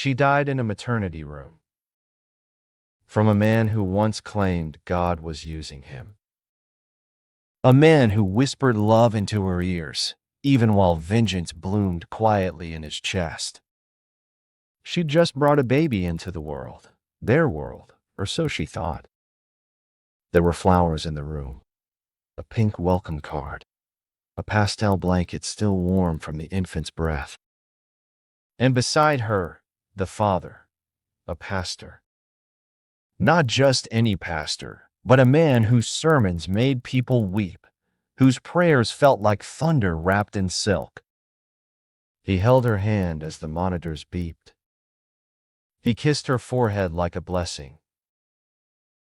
She died in a maternity room from a man who once claimed God was using him. A man who whispered love into her ears, even while vengeance bloomed quietly in his chest. She'd just brought a baby into the world, their world, or so she thought. There were flowers in the room, a pink welcome card, a pastel blanket still warm from the infant's breath. And beside her, the father, a pastor. Not just any pastor, but a man whose sermons made people weep, whose prayers felt like thunder wrapped in silk. He held her hand as the monitors beeped. He kissed her forehead like a blessing.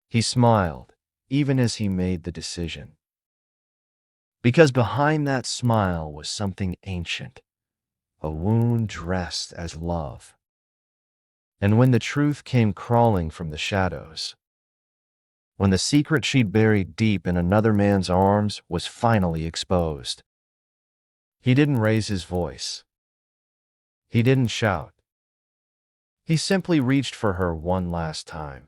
He smiled, even as he made the decision. Because behind that smile was something ancient, a wound dressed as love. And when the truth came crawling from the shadows, when the secret she'd buried deep in another man's arms was finally exposed, he didn't raise his voice. He didn't shout. He simply reached for her one last time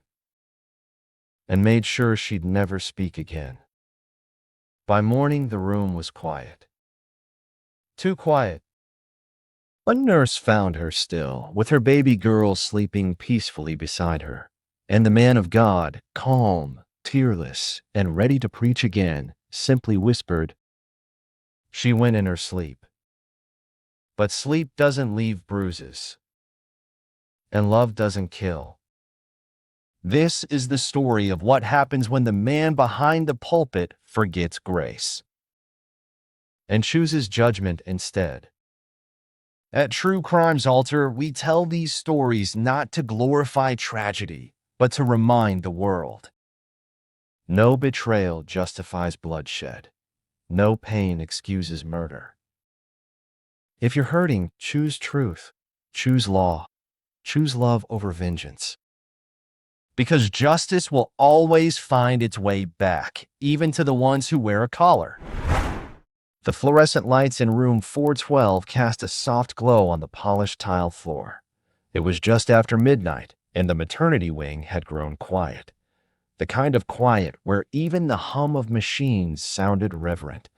and made sure she'd never speak again. By morning, the room was quiet. Too quiet. A nurse found her still, with her baby girl sleeping peacefully beside her, and the man of God, calm, tearless, and ready to preach again, simply whispered, "She went in her sleep." But sleep doesn't leave bruises, and love doesn't kill. This is the story of what happens when the man behind the pulpit forgets grace and chooses judgment instead. At True Crimes Altar, we tell these stories not to glorify tragedy, but to remind the world. No betrayal justifies bloodshed. No pain excuses murder. If you're hurting, choose truth, choose law, choose love over vengeance. Because justice will always find its way back, even to the ones who wear a collar. The fluorescent lights in room 412 cast a soft glow on the polished tile floor. It was just after midnight, and the maternity wing had grown quiet. The kind of quiet where even the hum of machines sounded reverent.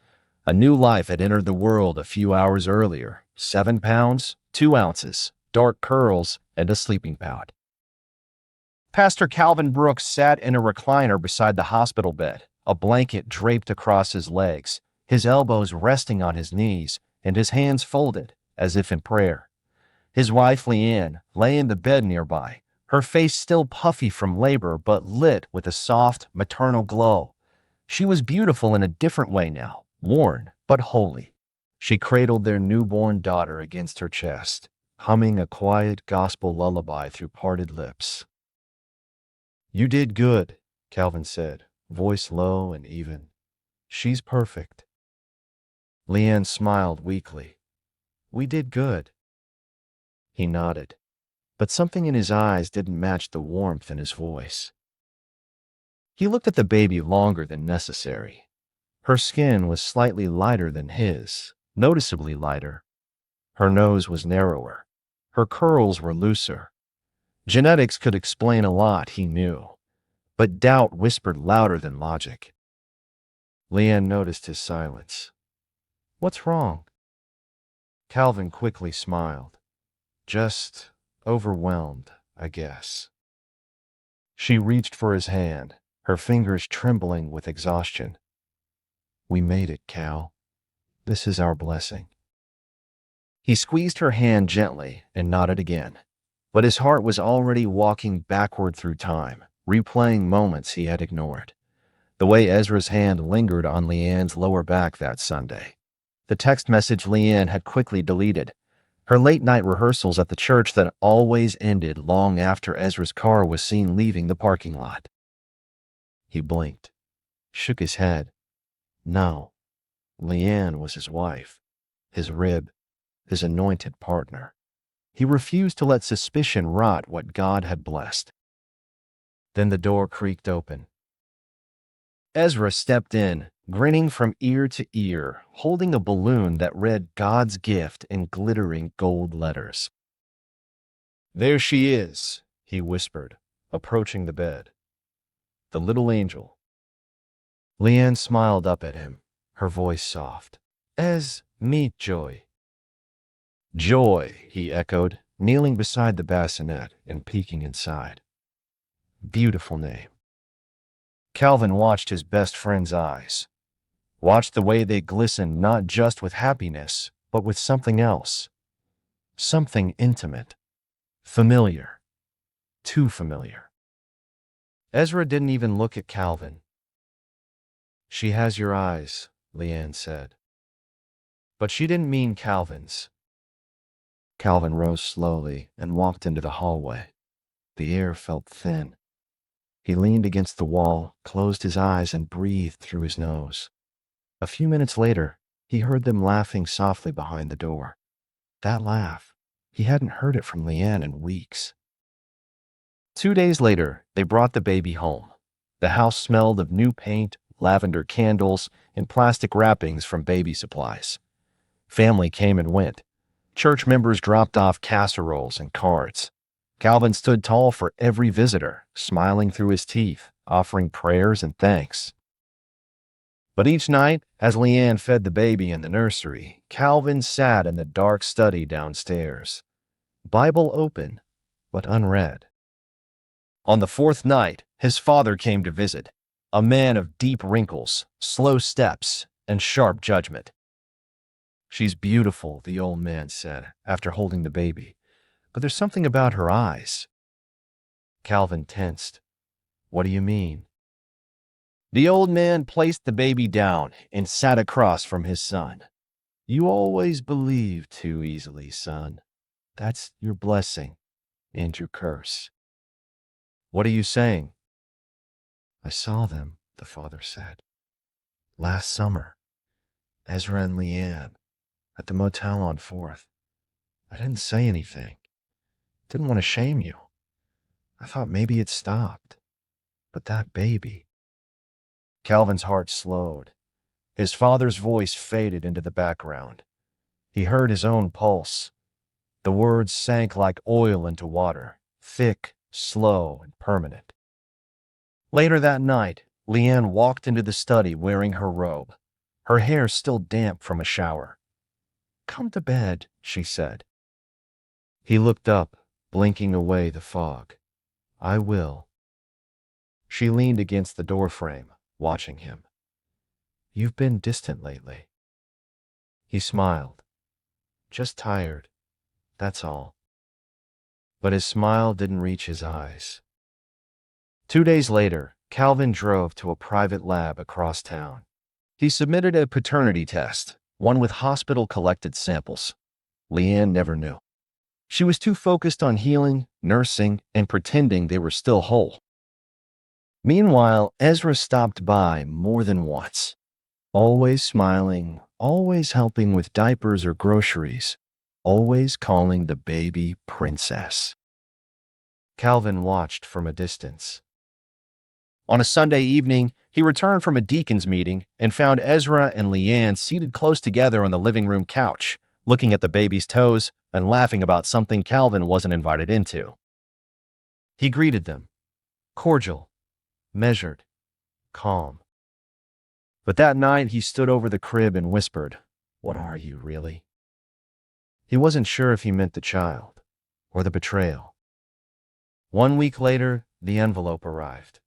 A new life had entered the world a few hours earlier. 7 pounds, 2 ounces, dark curls, and a sleeping pad. Pastor Calvin Brooks sat in a recliner beside the hospital bed, a blanket draped across his legs, his elbows resting on his knees, and his hands folded, as if in prayer. His wife, Leanne, lay in the bed nearby, her face still puffy from labor but lit with a soft, maternal glow. She was beautiful in a different way now, worn but holy. She cradled their newborn daughter against her chest, humming a quiet gospel lullaby through parted lips. "You did good," Calvin said, voice low and even. "She's perfect." Leanne smiled weakly. "We did good." He nodded, but something in his eyes didn't match the warmth in his voice. He looked at the baby longer than necessary. Her skin was slightly lighter than his, noticeably lighter. Her nose was narrower. Her curls were looser. Genetics could explain a lot, he knew, but doubt whispered louder than logic. Leanne noticed his silence. "What's wrong?" Calvin quickly smiled. "Just overwhelmed, I guess." She reached for his hand, her fingers trembling with exhaustion. "We made it, Cal. This is our blessing." He squeezed her hand gently and nodded again, but his heart was already walking backward through time, replaying moments he had ignored. The way Ezra's hand lingered on Leanne's lower back that Sunday. The text message Leanne had quickly deleted. Her late-night rehearsals at the church that always ended long after Ezra's car was seen leaving the parking lot. He blinked, shook his head. No, Leanne was his wife, his rib, his anointed partner. He refused to let suspicion rot what God had blessed. Then the door creaked open. Ezra stepped in, grinning from ear to ear, holding a balloon that read "God's gift" in glittering gold letters. There she is, he whispered, approaching the bed. The little angel. Leanne smiled up at him, her voice soft. Meet Joy. Joy, he echoed, kneeling beside the bassinet and peeking inside. Beautiful name. Calvin watched his best friend's eyes. Watched the way they glistened not just with happiness, but with something else. Something intimate. Familiar. Too familiar. Ezra didn't even look at Calvin. She has your eyes, Leanne said. But she didn't mean Calvin's. Calvin rose slowly and walked into the hallway. The air felt thin. He leaned against the wall, closed his eyes, and breathed through his nose. A few minutes later, he heard them laughing softly behind the door. That laugh, he hadn't heard it from Leanne in weeks. 2 days later, they brought the baby home. The house smelled of new paint, lavender candles, and plastic wrappings from baby supplies. Family came and went. Church members dropped off casseroles and cards. Calvin stood tall for every visitor, smiling through his teeth, offering prayers and thanks. But each night, as Leanne fed the baby in the nursery, Calvin sat in the dark study downstairs. Bible open, but unread. On the 4th night, his father came to visit, a man of deep wrinkles, slow steps, and sharp judgment. She's beautiful, the old man said, after holding the baby, but there's something about her eyes. Calvin tensed. What do you mean? The old man placed the baby down and sat across from his son. You always believe too easily, son. That's your blessing and your curse. What are you saying? I saw them, the father said. Last summer, Ezra and Leanne, at the motel on 4th. I didn't say anything. Didn't want to shame you. I thought maybe it stopped. But that baby. Calvin's heart slowed. His father's voice faded into the background. He heard his own pulse. The words sank like oil into water, thick, slow, and permanent. Later that night, Leanne walked into the study wearing her robe, her hair still damp from a shower. Come to bed, she said. He looked up, blinking away the fog. I will. She leaned against the doorframe, watching him. You've been distant lately. He smiled. Just tired, that's all. But his smile didn't reach his eyes. 2 days later, Calvin drove to a private lab across town. He submitted a paternity test, one with hospital-collected samples. Leanne never knew. She was too focused on healing, nursing, and pretending they were still whole. Meanwhile, Ezra stopped by more than once. Always smiling, always helping with diapers or groceries, always calling the baby princess. Calvin watched from a distance. On a Sunday evening, he returned from a deacon's meeting and found Ezra and Leanne seated close together on the living room couch, looking at the baby's toes and laughing about something Calvin wasn't invited into. He greeted them, cordial, measured, calm. But that night he stood over the crib and whispered, "What are you, really?" He wasn't sure if he meant the child or the betrayal. 1 week later, the envelope arrived.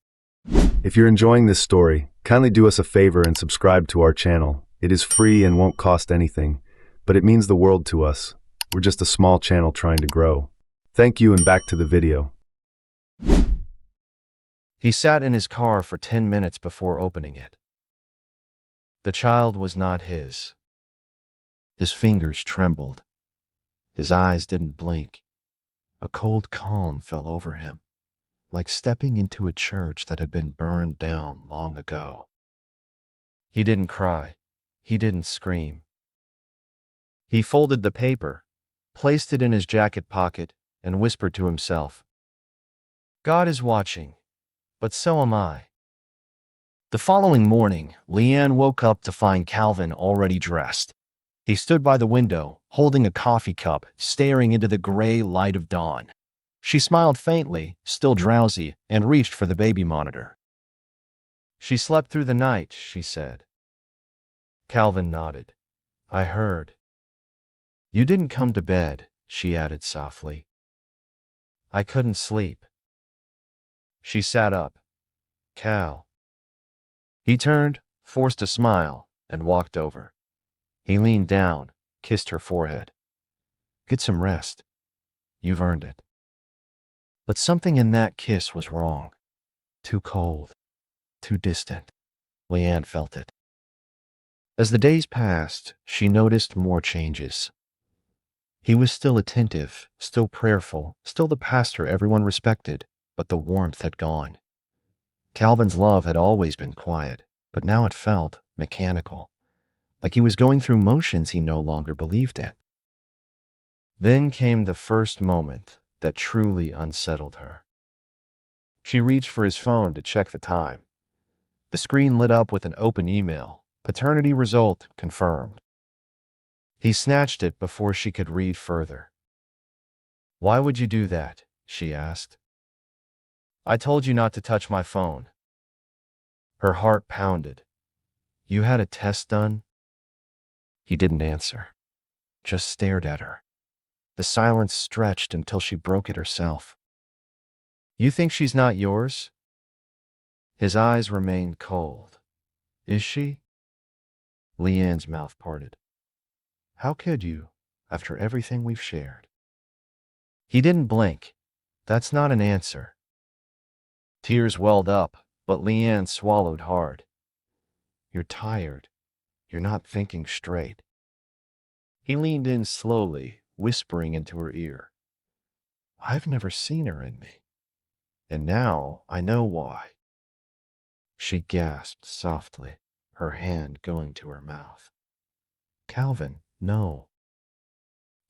If you're enjoying this story, kindly do us a favor and subscribe to our channel. It is free and won't cost anything, but it means the world to us. We're just a small channel trying to grow. Thank you, and back to the video. He sat in his car for 10 minutes before opening it. The child was not his. His fingers trembled. His eyes didn't blink. A cold calm fell over him, like stepping into a church that had been burned down long ago. He didn't cry. He didn't scream. He folded the paper, placed it in his jacket pocket, and whispered to himself, God is watching, but so am I. The following morning, Leanne woke up to find Calvin already dressed. He stood by the window, holding a coffee cup, staring into the gray light of dawn. She smiled faintly, still drowsy, and reached for the baby monitor. She slept through the night, she said. Calvin nodded. I heard. You didn't come to bed, she added softly. I couldn't sleep. She sat up. Cal. He turned, forced a smile, and walked over. He leaned down, kissed her forehead. Get some rest. You've earned it. But something in that kiss was wrong. Too cold. Too distant. Leanne felt it. As the days passed, she noticed more changes. He was still attentive, still prayerful, still the pastor everyone respected, but the warmth had gone. Calvin's love had always been quiet, but now it felt mechanical, like he was going through motions he no longer believed in. Then came the first moment that truly unsettled her. She reached for his phone to check the time. The screen lit up with an open email. Paternity result confirmed. He snatched it before she could read further. Why would you do that? She asked. I told you not to touch my phone. Her heart pounded. You had a test done? He didn't answer, just stared at her. The silence stretched until she broke it herself. You think she's not yours? His eyes remained cold. Is she? Leanne's mouth parted. How could you, after everything we've shared? He didn't blink. That's not an answer. Tears welled up, but Leanne swallowed hard. You're tired. You're not thinking straight. He leaned in slowly, whispering into her ear. I've never seen her in me. And now I know why. She gasped softly, her hand going to her mouth. Calvin, no.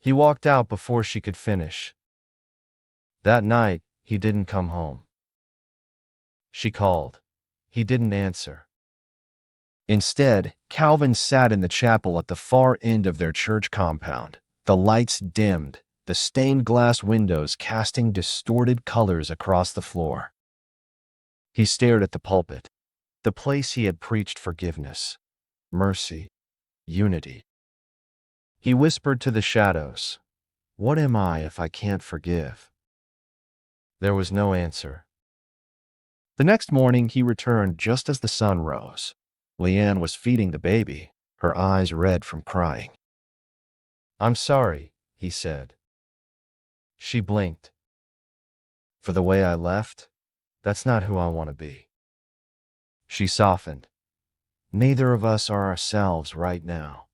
He walked out before she could finish. That night, he didn't come home. She called. He didn't answer. Instead, Calvin sat in the chapel at the far end of their church compound, the lights dimmed, the stained glass windows casting distorted colors across the floor. He stared at the pulpit, the place he had preached forgiveness, mercy, unity. He whispered to the shadows, what am I if I can't forgive? There was no answer. The next morning he returned just as the sun rose. Leanne was feeding the baby, her eyes red from crying. I'm sorry, he said. She blinked. For the way I left, that's not who I want to be. She softened. Neither of us are ourselves right now.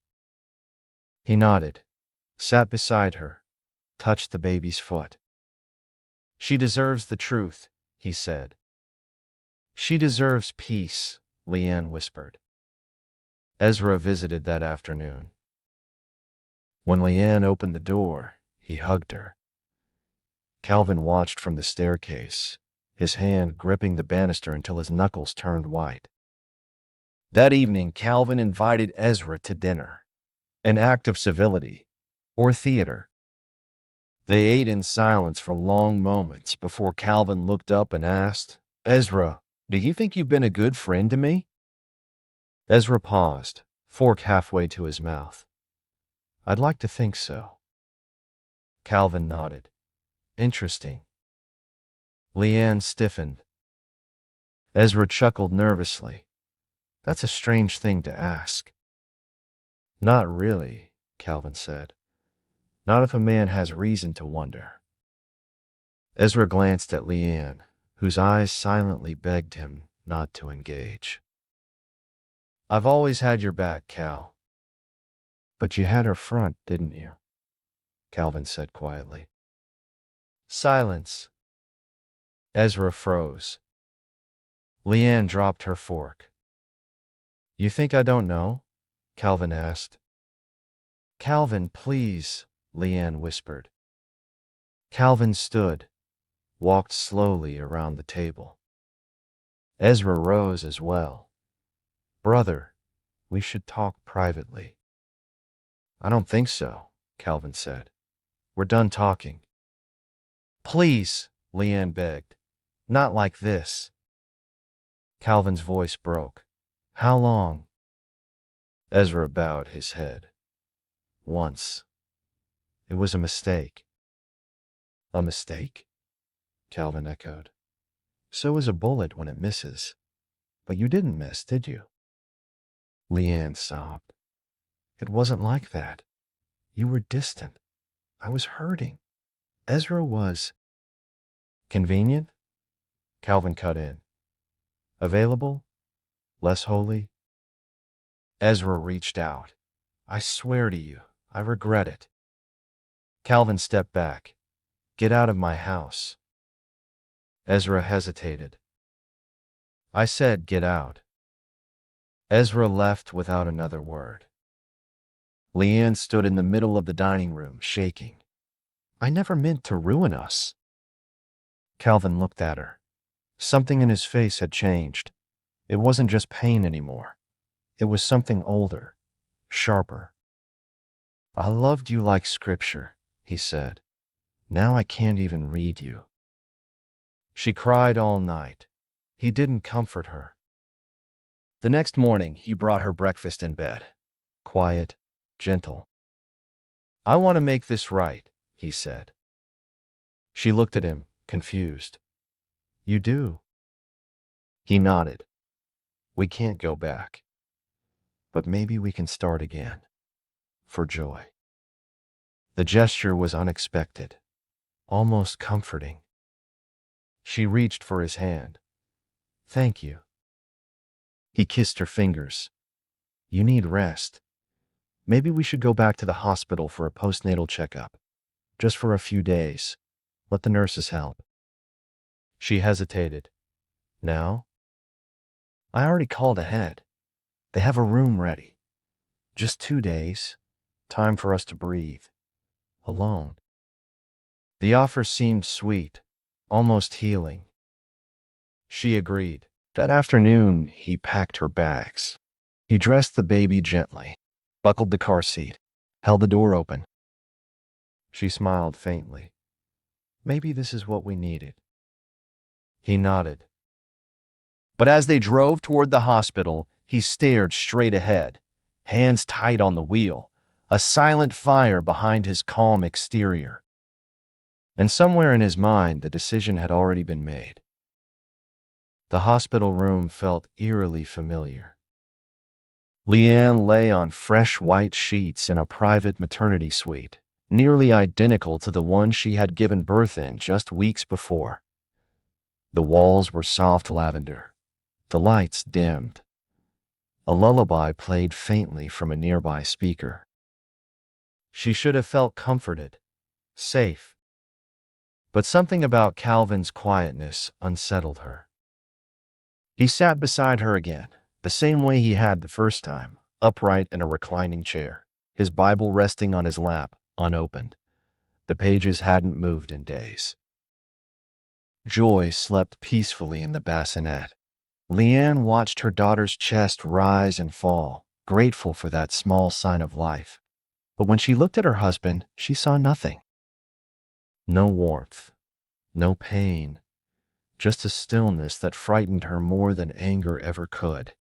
He nodded, sat beside her, touched the baby's foot. She deserves the truth, he said. She deserves peace, Leanne whispered. Ezra visited that afternoon. When Leanne opened the door, he hugged her. Calvin watched from the staircase, his hand gripping the banister until his knuckles turned white. That evening, Calvin invited Ezra to dinner, an act of civility, or theater. They ate in silence for long moments before Calvin looked up and asked, Ezra, do you think you've been a good friend to me? Ezra paused, fork halfway to his mouth. I'd like to think so. Calvin nodded. Interesting. Leanne stiffened. Ezra chuckled nervously. That's a strange thing to ask. Not really, Calvin said. Not if a man has reason to wonder. Ezra glanced at Leanne, whose eyes silently begged him not to engage. I've always had your back, Cal. But you had her front, didn't you? Calvin said quietly. Silence. Ezra froze. Leanne dropped her fork. You think I don't know? Calvin asked. Calvin, please, Leanne whispered. Calvin stood, walked slowly around the table. Ezra rose as well. Brother, we should talk privately. I don't think so, Calvin said. We're done talking. Please, Leanne begged. Not like this. Calvin's voice broke. How long? Ezra bowed his head. Once. It was a mistake. A mistake? Calvin echoed. So is a bullet when it misses. But you didn't miss, did you? Leanne sobbed. It wasn't like that. You were distant. I was hurting. Ezra was. Convenient? Calvin cut in. Available? Less holy? Ezra reached out. I swear to you, I regret it. Calvin stepped back. Get out of my house. Ezra hesitated. I said, get out. Ezra left without another word. Leanne stood in the middle of the dining room, shaking. I never meant to ruin us. Calvin looked at her. Something in his face had changed. It wasn't just pain anymore. It was something older, sharper. I loved you like scripture, he said. Now I can't even read you. She cried all night. He didn't comfort her. The next morning, he brought her breakfast in bed. Quiet, gentle. I want to make this right, he said. She looked at him, confused. You do? He nodded. We can't go back. But maybe we can start again. For joy. The gesture was unexpected, almost comforting. She reached for his hand. Thank you. He kissed her fingers. You need rest. Maybe we should go back to the hospital for a postnatal checkup. Just for a few days. Let the nurses help. She hesitated. Now? I already called ahead. They have a room ready. Just 2 days. Time for us to breathe. Alone. The offer seemed sweet, almost healing. She agreed. That afternoon, he packed her bags. He dressed the baby gently, buckled the car seat, held the door open. She smiled faintly. Maybe this is what we needed. He nodded. But as they drove toward the hospital, he stared straight ahead, hands tight on the wheel, a silent fire behind his calm exterior. And somewhere in his mind, the decision had already been made. The hospital room felt eerily familiar. Leanne lay on fresh white sheets in a private maternity suite, nearly identical to the one she had given birth in just weeks before. The walls were soft lavender, the lights dimmed. A lullaby played faintly from a nearby speaker. She should have felt comforted, safe. But something about Calvin's quietness unsettled her. He sat beside her again, the same way he had the first time, upright in a reclining chair, his Bible resting on his lap, unopened. The pages hadn't moved in days. Joy slept peacefully in the bassinet. Leanne watched her daughter's chest rise and fall, grateful for that small sign of life. But when she looked at her husband, she saw nothing. No warmth, no pain, just a stillness that frightened her more than anger ever could.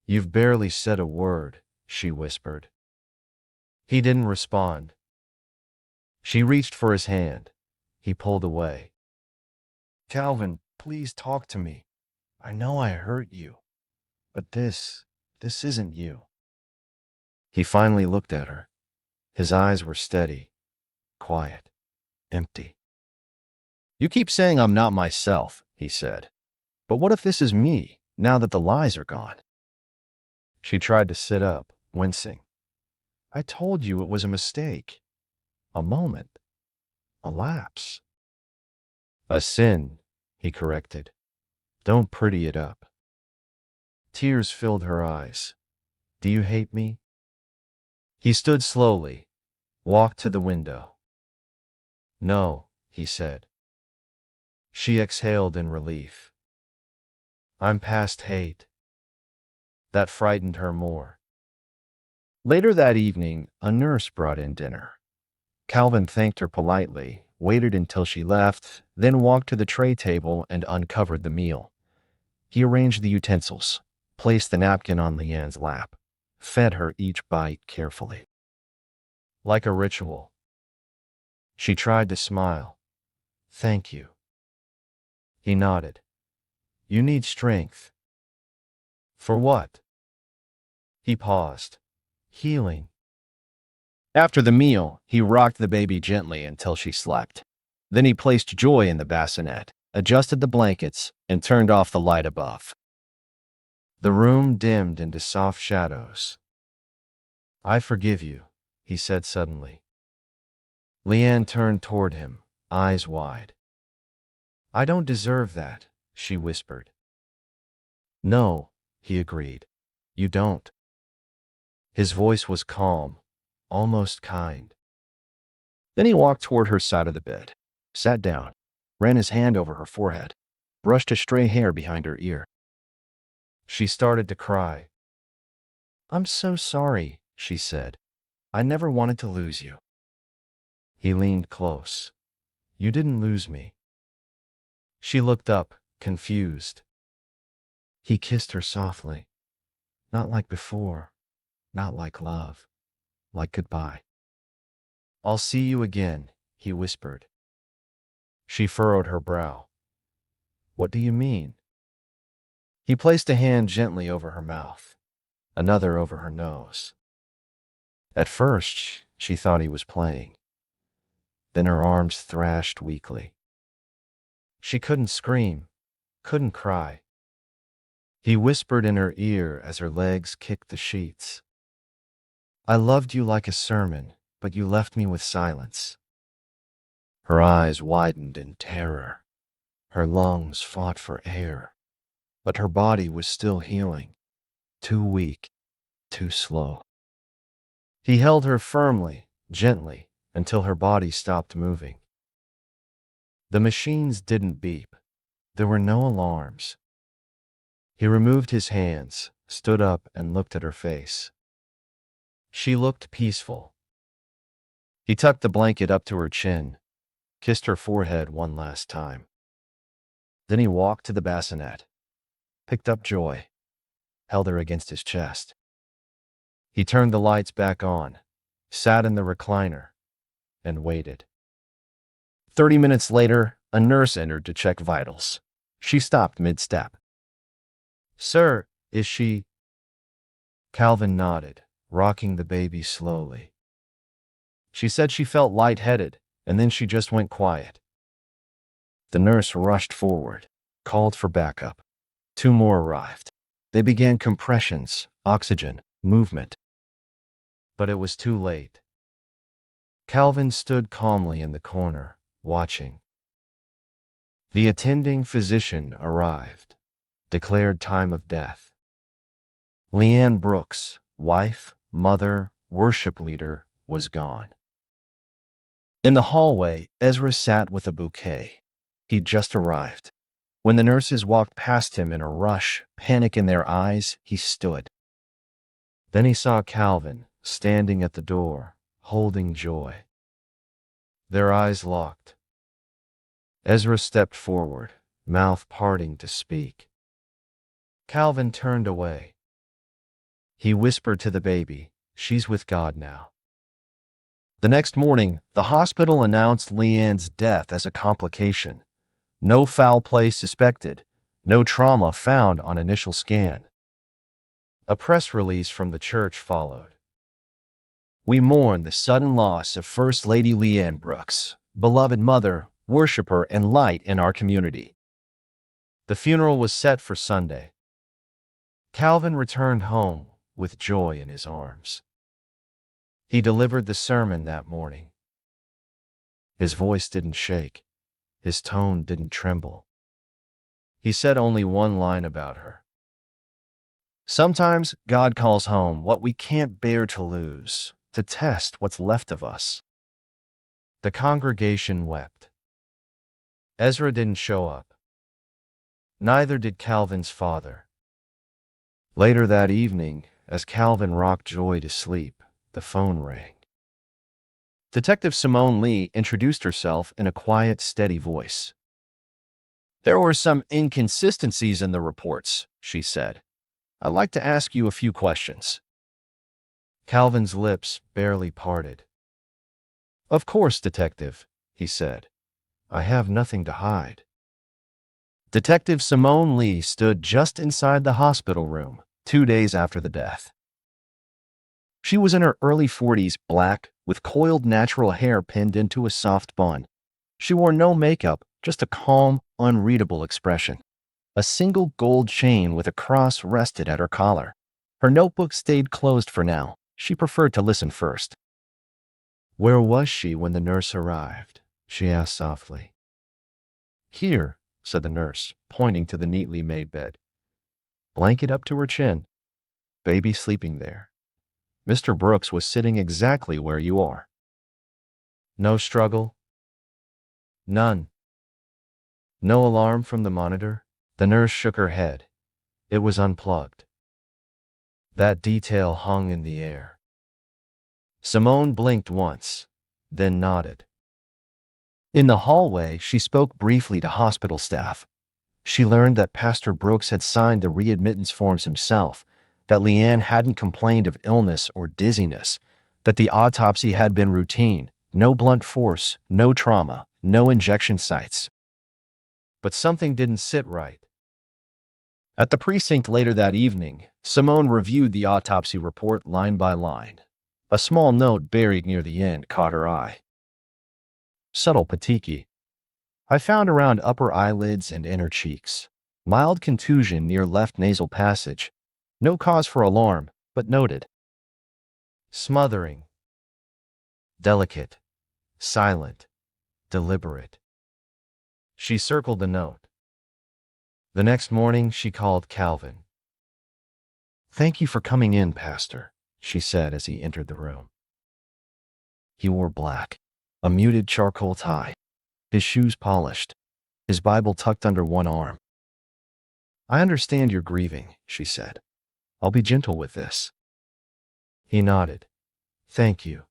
You've barely said a word, she whispered. He didn't respond. She reached for his hand. He pulled away. Calvin, please talk to me. I know I hurt you, but this isn't you. He finally looked at her. His eyes were steady, quiet, empty. You keep saying I'm not myself, he said. But what if this is me, now that the lies are gone? She tried to sit up, wincing. I told you it was a mistake. A moment. A lapse. A sin, he corrected. Don't pretty it up. Tears filled her eyes. Do you hate me? He stood slowly, walked to the window. No, he said. She exhaled in relief. I'm past hate. That frightened her more. Later that evening, a nurse brought in dinner. Calvin thanked her politely, waited until she left, then walked to the tray table and uncovered the meal. He arranged the utensils, placed the napkin on Leanne's lap, fed her each bite carefully. Like a ritual. She tried to smile. "Thank you." He nodded. "You need strength." "For what?" He paused. "Healing." After the meal, he rocked the baby gently until she slept. Then he placed Joy in the bassinet, adjusted the blankets, and turned off the light above. The room dimmed into soft shadows. "I forgive you," he said suddenly. Leanne turned toward him, eyes wide. "I don't deserve that," she whispered. "No," he agreed. "You don't." His voice was calm, almost kind. Then he walked toward her side of the bed, sat down, ran his hand over her forehead, brushed a stray hair behind her ear. She started to cry. "I'm so sorry," she said. "I never wanted to lose you." He leaned close. "You didn't lose me." She looked up, confused. He kissed her softly. Not like before, not like love, like goodbye. "I'll see you again," he whispered. She furrowed her brow. "What do you mean?" He placed a hand gently over her mouth, another over her nose. At first, she thought he was playing. Then her arms thrashed weakly. She couldn't scream, couldn't cry. He whispered in her ear as her legs kicked the sheets. "I loved you like a sermon, but you left me with silence." Her eyes widened in terror. Her lungs fought for air, but her body was still healing, too weak, too slow. He held her firmly, gently, until her body stopped moving. The machines didn't beep. There were no alarms. He removed his hands, stood up, and looked at her face. She looked peaceful. He tucked the blanket up to her chin, kissed her forehead one last time. Then he walked to the bassinet, picked up Joy, held her against his chest. He turned the lights back on, sat in the recliner, and waited. 30 minutes later, a nurse entered to check vitals. She stopped mid-step. "Sir, is she?" Calvin nodded, rocking the baby slowly. She said she felt lightheaded, and then she just went quiet. The nurse rushed forward, called for backup. 2 more arrived. They began compressions, oxygen, movement. But it was too late. Calvin stood calmly in the corner, watching. The attending physician arrived, declared time of death. Leanne Brooks, wife, mother, worship leader, was gone. In the hallway, Ezra sat with a bouquet. He'd just arrived. When the nurses walked past him in a rush, panic in their eyes, he stood. Then he saw Calvin, standing at the door, holding Joy. Their eyes locked. Ezra stepped forward, mouth parting to speak. Calvin turned away. He whispered to the baby, "She's with God now." The next morning, the hospital announced Leanne's death as a complication. No foul play suspected, no trauma found on initial scan. A press release from the church followed. "We mourn the sudden loss of First Lady Leanne Brooks, beloved mother, worshiper, and light in our community." The funeral was set for Sunday. Calvin returned home with Joy in his arms. He delivered the sermon that morning. His voice didn't shake. His tone didn't tremble. He said only one line about her. "Sometimes God calls home what we can't bear to lose, to test what's left of us." The congregation wept. Ezra didn't show up. Neither did Calvin's father. Later that evening, as Calvin rocked Joy to sleep, the phone rang. Detective Simone Lee introduced herself in a quiet, steady voice. There were some inconsistencies in the reports, she said. I'd like to ask you a few questions. Calvin's lips barely parted. Of course, detective, he said. I have nothing to hide. Detective Simone Lee stood just inside the hospital room 2 days after the death. She was in her early 40s, black, with coiled natural hair pinned into a soft bun. She wore no makeup, just a calm, unreadable expression. A single gold chain with a cross rested at her collar. Her notebook stayed closed for now. She preferred to listen first. Where was she when the nurse arrived? She asked softly. Here, said the nurse, pointing to the neatly made bed. Blanket up to her chin. Baby sleeping there. Mr. Brooks was sitting exactly where you are. No struggle? None. No alarm from the monitor? The nurse shook her head. It was unplugged. That detail hung in the air. Simone blinked once, then nodded. In the hallway, she spoke briefly to hospital staff. She learned that Pastor Brooks had signed the readmittance forms himself, that Leanne hadn't complained of illness or dizziness, that the autopsy had been routine, no blunt force, no trauma, no injection sites. But something didn't sit right. At the precinct later that evening, Simone reviewed the autopsy report line by line. A small note buried near the end caught her eye. Subtle petechiae. I found around upper eyelids and inner cheeks. Mild contusion near left nasal passage. No cause for alarm, but noted. Smothering. Delicate. Silent. Deliberate. She circled the note. The next morning, she called Calvin. Thank you for coming in, Pastor, she said as he entered the room. He wore black, a muted charcoal tie, his shoes polished, his Bible tucked under one arm. I understand you're grieving, she said. I'll be gentle with this. He nodded. Thank you.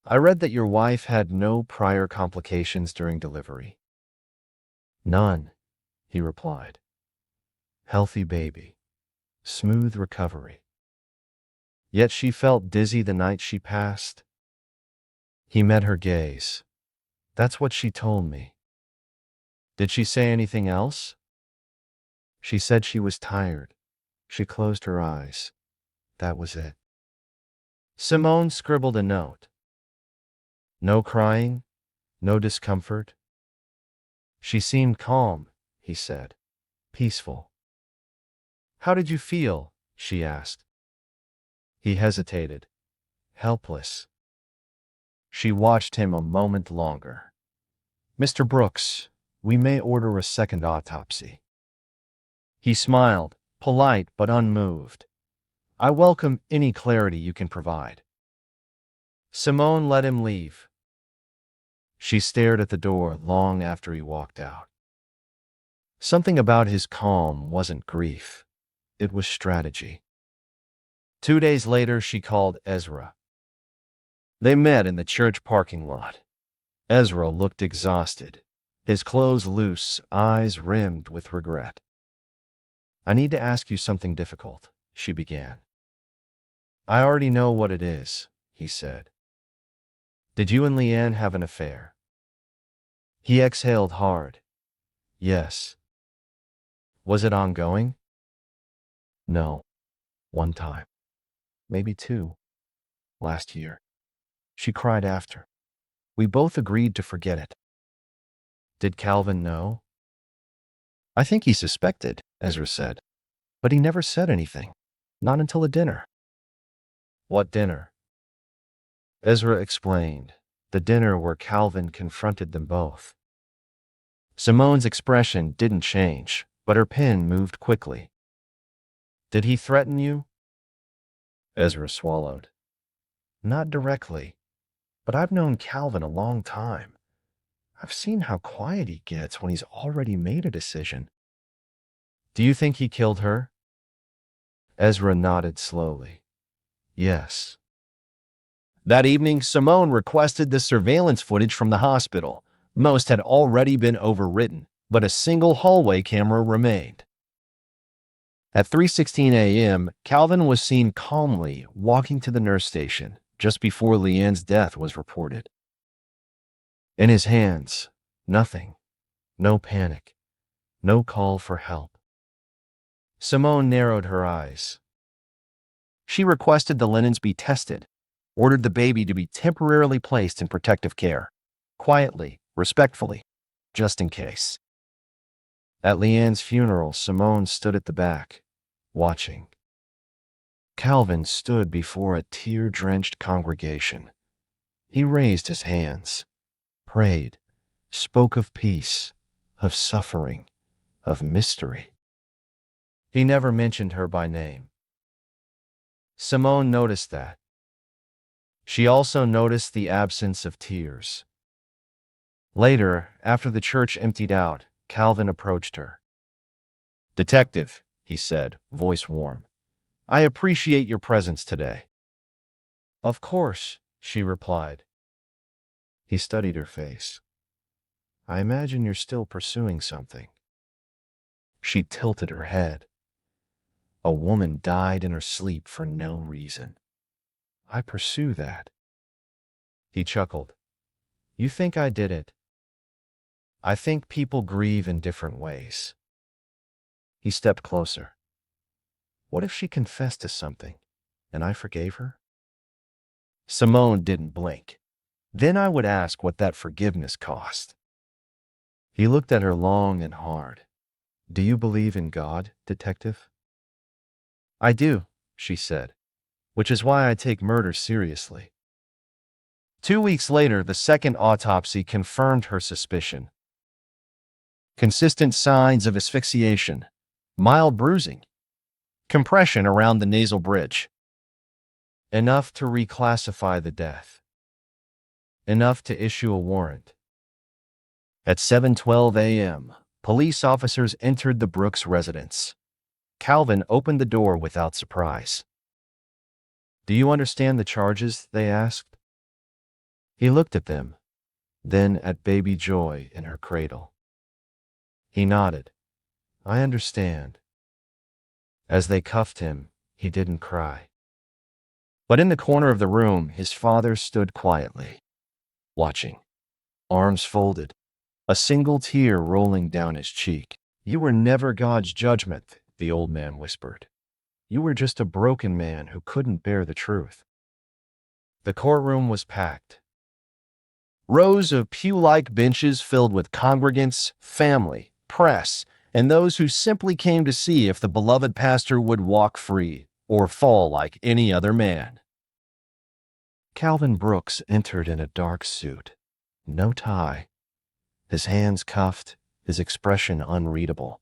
I read that your wife had no prior complications during delivery. None, he replied. Healthy baby. Smooth recovery. Yet she felt dizzy the night she passed. He met her gaze. That's what she told me. Did she say anything else? She said she was tired. She closed her eyes. That was it. Simone scribbled a note. No crying, no discomfort. She seemed calm, he said. Peaceful. How did you feel? She asked. He hesitated. Helpless. She watched him a moment longer. Mr. Brooks, we may order a second autopsy. He smiled, polite but unmoved. I welcome any clarity you can provide. Simone let him leave. She stared at the door long after he walked out. Something about his calm wasn't grief. It was strategy. 2 days later, she called Ezra. They met in the church parking lot. Ezra looked exhausted, his clothes loose, eyes rimmed with regret. I need to ask you something difficult, she began. I already know what it is, he said. Did you and Leanne have an affair? He exhaled hard. Yes. Was it ongoing? No. One time. Maybe two. Last year. She cried after. We both agreed to forget it. Did Calvin know? I think he suspected, Ezra said. But he never said anything. Not until a dinner. What dinner? Ezra explained. The dinner where Calvin confronted them both. Simone's expression didn't change, but her pen moved quickly. Did he threaten you? Ezra swallowed. Not directly, but I've known Calvin a long time. I've seen how quiet he gets when he's already made a decision. Do you think he killed her? Ezra nodded slowly. Yes. That evening, Simone requested the surveillance footage from the hospital. Most had already been overwritten, but a single hallway camera remained. At 3:16 a.m., Calvin was seen calmly walking to the nurse station just before Leanne's death was reported. In his hands, nothing, no panic, no call for help. Simone narrowed her eyes. She requested the linens be tested, ordered the baby to be temporarily placed in protective care, quietly, respectfully, just in case. At Leanne's funeral, Simone stood at the back, watching. Calvin stood before a tear-drenched congregation. He raised his hands, prayed, spoke of peace, of suffering, of mystery. He never mentioned her by name. Simone noticed that. She also noticed the absence of tears. Later, after the church emptied out, Calvin approached her. "Detective," he said, voice warm, "I appreciate your presence today." "Of course," she replied. He studied her face. "I imagine you're still pursuing something." She tilted her head. "A woman died in her sleep for no reason. I pursue that." He chuckled. "You think I did it?" "I think people grieve in different ways." He stepped closer. "What if she confessed to something, and I forgave her?" Simone didn't blink. "Then I would ask what that forgiveness cost." He looked at her long and hard. "Do you believe in God, detective?" "I do," she said, "which is why I take murder seriously." 2 weeks later, the second autopsy confirmed her suspicion. Consistent signs of asphyxiation, mild bruising, compression around the nasal bridge. Enough to reclassify the death. Enough to issue a warrant. At 7:12 a.m., police officers entered the Brooks residence. Calvin opened the door without surprise. "Do you understand the charges?" they asked. He looked at them, then at baby Joy in her cradle. He nodded. "I understand." As they cuffed him, he didn't cry. But in the corner of the room, his father stood quietly, watching, arms folded, a single tear rolling down his cheek. "You were never God's judgment," the old man whispered. "You were just a broken man who couldn't bear the truth." The courtroom was packed. Rows of pew-like benches filled with congregants, family, press, and those who simply came to see if the beloved pastor would walk free or fall like any other man. Calvin Brooks entered in a dark suit, no tie, his hands cuffed, his expression unreadable.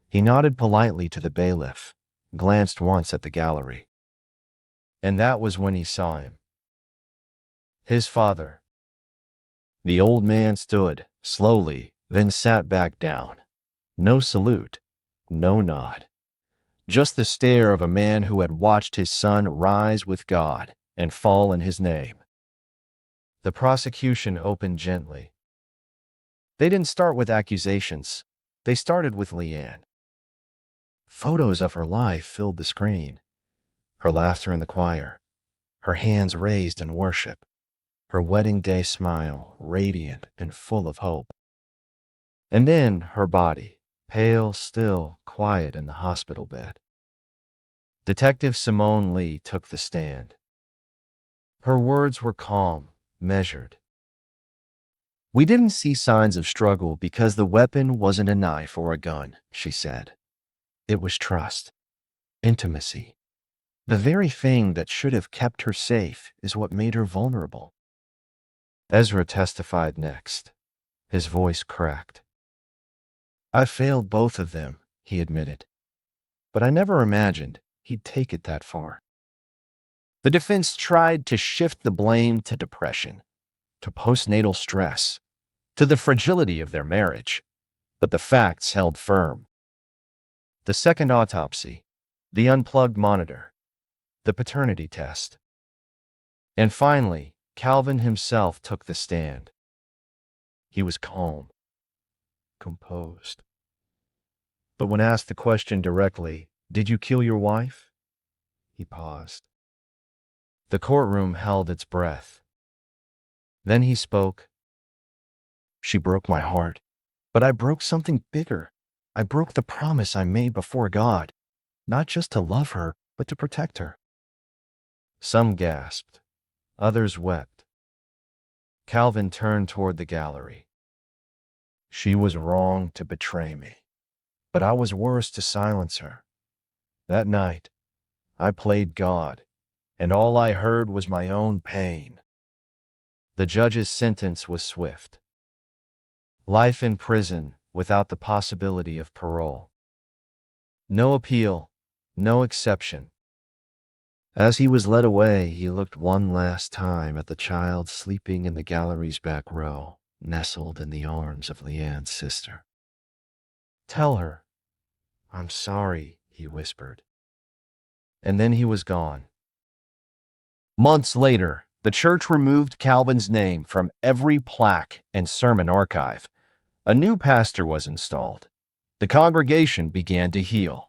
He nodded politely to the bailiff, glanced once at the gallery. And that was when he saw him. His father. The old man stood, slowly, then sat back down. No salute, no nod. Just the stare of a man who had watched his son rise with God and fall in his name. The prosecution opened gently. They didn't start with accusations. They started with Leanne. Photos of her life filled the screen. Her laughter in the choir, her hands raised in worship, her wedding day smile, radiant and full of hope. And then her body, pale, still, quiet in the hospital bed. Detective Simone Lee took the stand. Her words were calm, measured. "We didn't see signs of struggle because the weapon wasn't a knife or a gun," she said. "It was trust, intimacy. The very thing that should have kept her safe is what made her vulnerable." Ezra testified next. His voice cracked. "I failed both of them," he admitted. "But I never imagined he'd take it that far." The defense tried to shift the blame to depression, to postnatal stress, to the fragility of their marriage, but the facts held firm. The second autopsy, the unplugged monitor, the paternity test. And finally, Calvin himself took the stand. He was calm, composed. But when asked the question directly, "Did you kill your wife?" he paused. The courtroom held its breath. Then he spoke. "She broke my heart, but I broke something bigger. I broke the promise I made before God, not just to love her, but to protect her." Some gasped. Others wept. Calvin turned toward the gallery. "She was wrong to betray me, but I was worse to silence her. That night, I played God, and all I heard was my own pain." The judge's sentence was swift. Life in prison without the possibility of parole. No appeal, no exception. As he was led away, he looked one last time at the child sleeping in the gallery's back row, nestled in the arms of Leanne's sister. "Tell her, I'm sorry," he whispered. And then he was gone. Months later, the church removed Calvin's name from every plaque and sermon archive. A new pastor was installed. The congregation began to heal.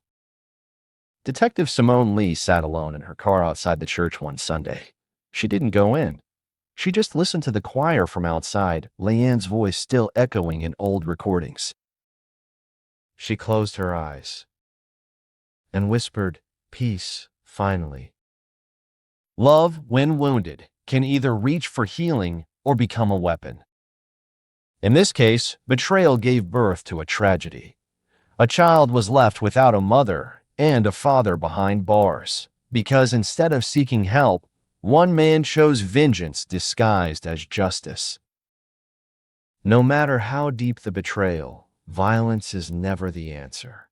Detective Simone Lee sat alone in her car outside the church one Sunday. She didn't go in. She just listened to the choir from outside, Leanne's voice still echoing in old recordings. She closed her eyes and whispered, "Peace, finally." Love, when wounded, can either reach for healing or become a weapon. In this case, betrayal gave birth to a tragedy. A child was left without a mother and a father behind bars, because instead of seeking help, one man chose vengeance disguised as justice. No matter how deep the betrayal, violence is never the answer.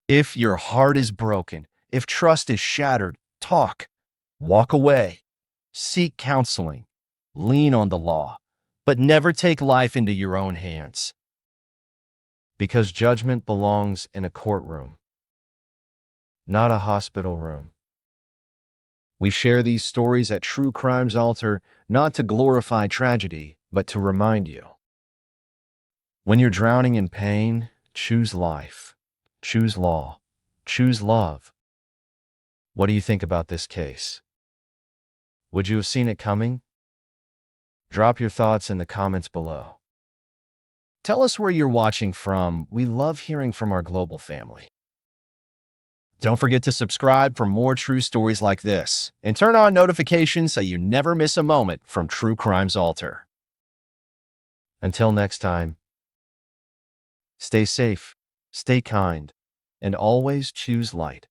If your heart is broken, if trust is shattered, talk. Walk away. Seek counseling. Lean on the law, but never take life into your own hands. Because judgment belongs in a courtroom, not a hospital room. We share these stories at True Crime's altar, not to glorify tragedy, but to remind you. When you're drowning in pain, choose life, choose law, choose love. What do you think about this case? Would you have seen it coming? Drop your thoughts in the comments below. Tell us where you're watching from. We love hearing from our global family. Don't forget to subscribe for more true stories like this, and turn on notifications so you never miss a moment from True Crime's altar. Until next time, stay safe, stay kind, and always choose light.